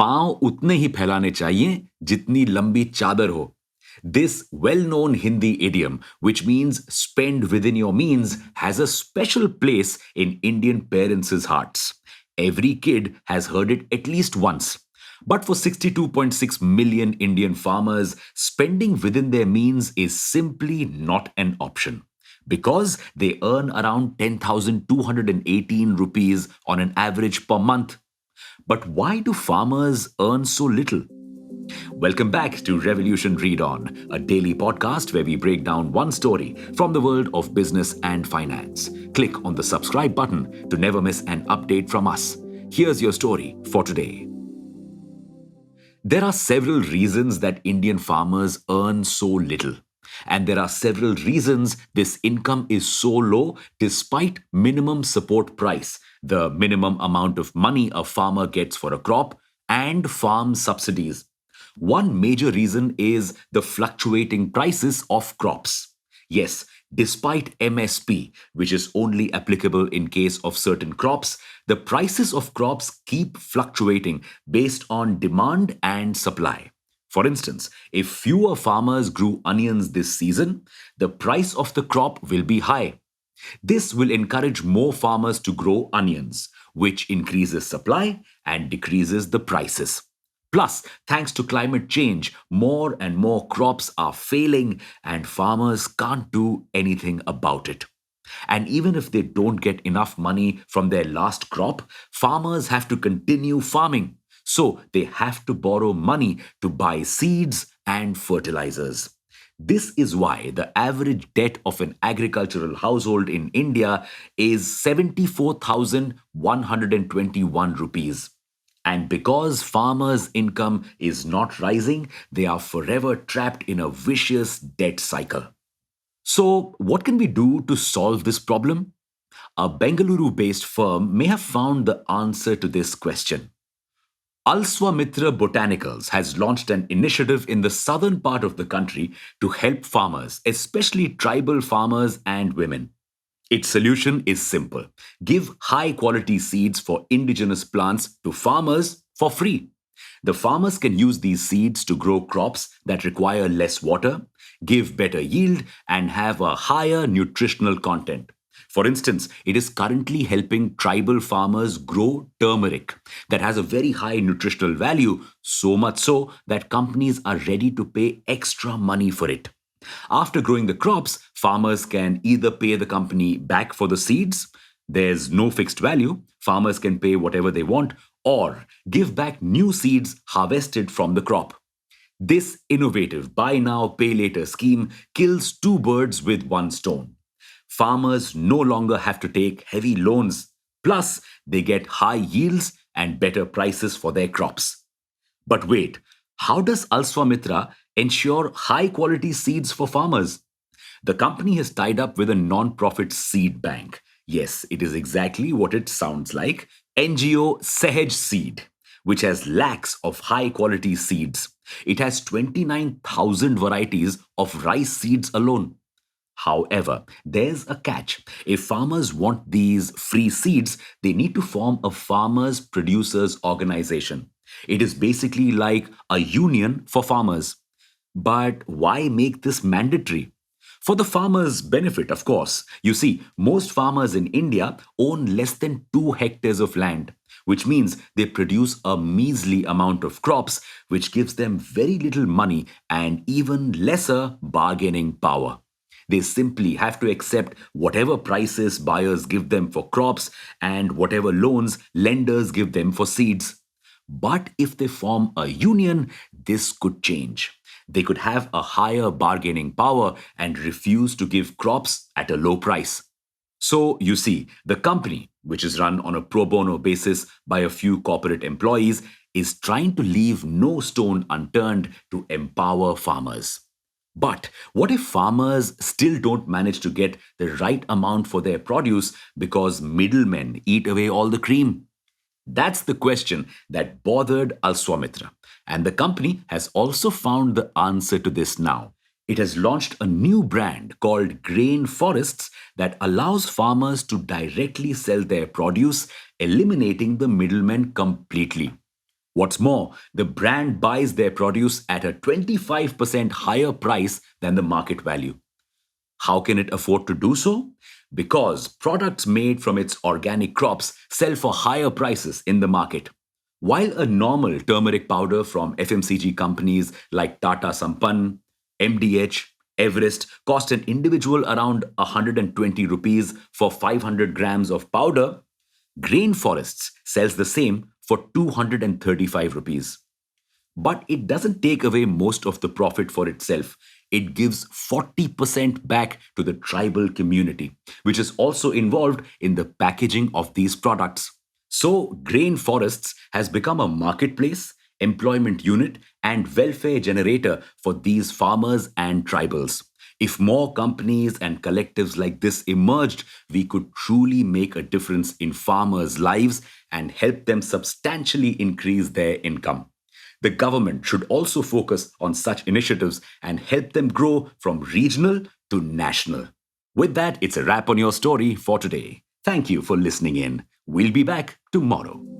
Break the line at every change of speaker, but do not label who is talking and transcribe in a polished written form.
पांव उतने ही फैलाने चाहिए जितनी लंबी चादर हो. This well known Hindi idiom, which means spend within your means, has a special place in Indian parents' hearts. Every kid has heard it at least once. But for 62.6 million Indian farmers, spending within their means is simply not an option. Because they earn around 10,218 rupees on an average per month. But why do farmers earn so little? Welcome back to Revolution Read On, a daily podcast where we break down one story from the world of business and finance. Click on the subscribe button to never miss an update from us. Here's your story for today. There are several reasons that Indian farmers earn so little. And there are several reasons this income is so low despite minimum support price, the minimum amount of money a farmer gets for a crop, and farm subsidies. One major reason is the fluctuating prices of crops. Yes, despite MSP, which is only applicable in case of certain crops, the prices of crops keep fluctuating based on demand and supply. For instance, if fewer farmers grew onions this season, the price of the crop will be high. This will encourage more farmers to grow onions, which increases supply and decreases the prices. Plus, thanks to climate change, more and more crops are failing and farmers can't do anything about it. And even if they don't get enough money from their last crop, farmers have to continue farming. So they have to borrow money to buy seeds and fertilizers. This is why the average debt of an agricultural household in India is 74,121 rupees. And because farmers' income is not rising, they are forever trapped in a vicious debt cycle. So, what can we do to solve this problem? A Bengaluru based firm may have found the answer to this question. Alswamitra Botanicals has launched an initiative in the southern part of the country to help farmers, especially tribal farmers and women. Its solution is simple: give high quality seeds for indigenous plants to farmers for free. The farmers can use these seeds to grow crops that require less water, give better yield, and have a higher nutritional content. For instance, it is currently helping tribal farmers grow turmeric that has a very high nutritional value, so much so that companies are ready to pay extra money for it. After growing the crops, farmers can either pay the company back for the seeds, there's no fixed value, farmers can pay whatever they want, or give back new seeds harvested from the crop. This innovative buy now, pay later scheme kills two birds with one stone. Farmers no longer have to take heavy loans, plus, they get high yields and better prices for their crops. But wait, how does Alswamitra ensure high quality seeds for farmers? The company has tied up with a non-profit seed bank. Yes, it is exactly what it sounds like: NGO Sehaj Seed, which has lakhs of high quality seeds. It has 29,000 varieties of rice seeds alone. However, there's a catch. If farmers want these free seeds, they need to form a farmers producers organization. It is basically like a union for farmers. But why make this mandatory? For the farmers' benefit, of course. You see, most farmers in India own less than 2 hectares of land, which means they produce a measly amount of crops, which gives them very little money and even lesser bargaining power. They simply have to accept whatever prices buyers give them for crops and whatever loans lenders give them for seeds. But if they form a union, this could change. They could have a higher bargaining power and refuse to give crops at a low price. So, you see, the company, which is run on a pro bono basis by a few corporate employees, is trying to leave no stone unturned to empower farmers. But what if farmers still don't manage to get the right amount for their produce because middlemen eat away all the cream? That's the question that bothered Alswamitra. And the company has also found the answer to this now. It has launched a new brand called Grain Forests that allows farmers to directly sell their produce, eliminating the middlemen completely. What's more, the brand buys their produce at a 25% higher price than the market value. How can it afford to do so? Because products made from its organic crops sell for higher prices in the market. While a normal turmeric powder from FMCG companies like Tata Sampann, MDH, Everest cost an individual around 120 rupees for 500 grams of powder, Grain Forests sells the same for 235 rupees. But it doesn't take away most of the profit for itself. It gives 40% back to the tribal community, which is also involved in the packaging of these products. So, Grain Forests has become a marketplace, employment unit, and welfare generator for these farmers and tribals. If more companies and collectives like this emerged, we could truly make a difference in farmers' lives and help them substantially increase their income. The government should also focus on such initiatives and help them grow from regional to national. With that, it's a wrap on your story for today. Thank you for listening in. We'll be back tomorrow.